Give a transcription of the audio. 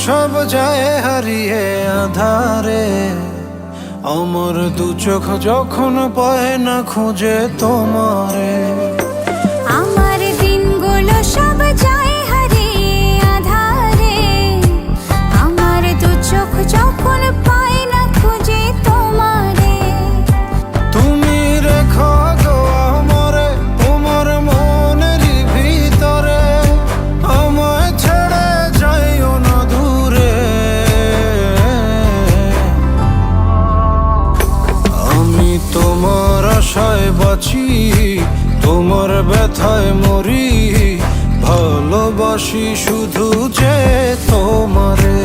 সব যায় হারিয়ে আধারে, আমার দু চোখ যখন পায় না খুঁজে তোমারে। আমার দিনগুলো সব যায় হারিয়ে আধারে, আমার দু চোখ যখন পায় না খুঁজে তোমারে। তুমি রেখো গো আমারে তোমার মনেরই ভিতরে, আমায় ছেড়ে যাইও না দূরে। আমি তোমার আশায় বাঁচি, তোমার ব্যথায় মরি, ভালোবাসি শুধু যে তোমারে।